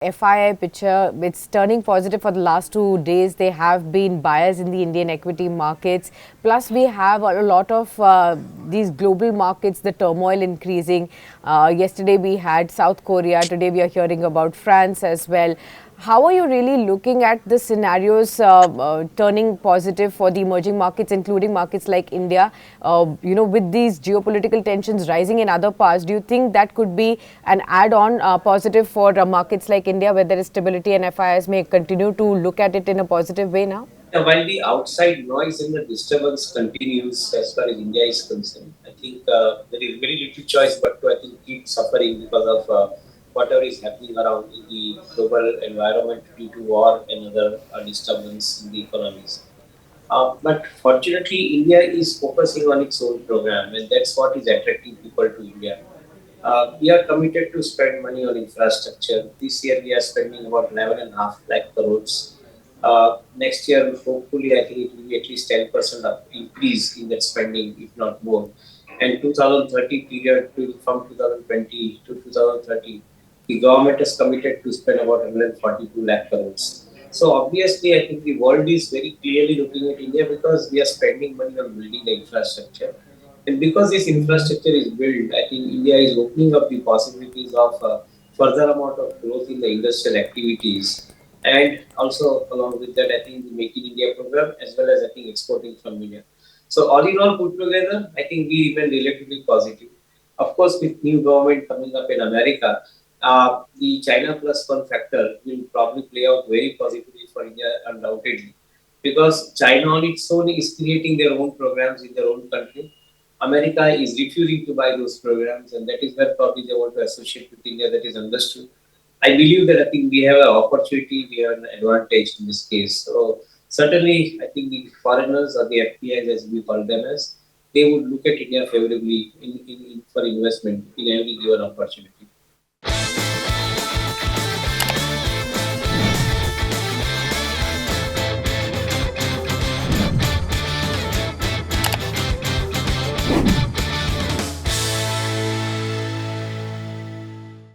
FII picture, it's turning positive for the last 2 days. There have been buyers in the Indian equity markets. Plus, we have a lot of these global markets, the turmoil increasing. Yesterday, we had South Korea. Today, we are hearing about France as well. How are you really looking at the scenarios turning positive for the emerging markets, including markets like India? With these geopolitical tensions rising in other parts, do you think that could be an add-on positive for markets like India, where there is stability and FIIs may continue to look at it in a positive way now? Yeah, while the outside noise and the disturbance continues as far as India is concerned, I think there is very little choice but to I think keep suffering because of whatever is happening around in the global environment due to war and other disturbance in the economies. But fortunately, India is focusing on its own program, and that's what is attracting people to India. We are committed to spend money on infrastructure. This year, we are spending about 11.5 lakh crores. Next year, hopefully, I think it will be at least 10% of increase in that spending, if not more. And 2030 period from 2020 to 2030, the government is committed to spend about 142 lakh crores. So obviously, I think the world is very clearly looking at India because we are spending money on building the infrastructure. And because this infrastructure is built, I think India is opening up the possibilities of further amount of growth in the industrial activities. And also along with that, I think the Make in India program as well as I think exporting from India. So all in all put together, I think we remain relatively positive. Of course, with new government coming up in America, the China plus one factor will probably play out very positively for India undoubtedly. Because China on its own is creating their own programs in their own country. America is refusing to buy those programs, and that is where probably they want to associate with India. That is understood. I believe that I think we have an opportunity, we have an advantage in this case. So certainly, I think the foreigners or the FPIs, as we call them as, they would look at India favorably for investment in every given opportunity.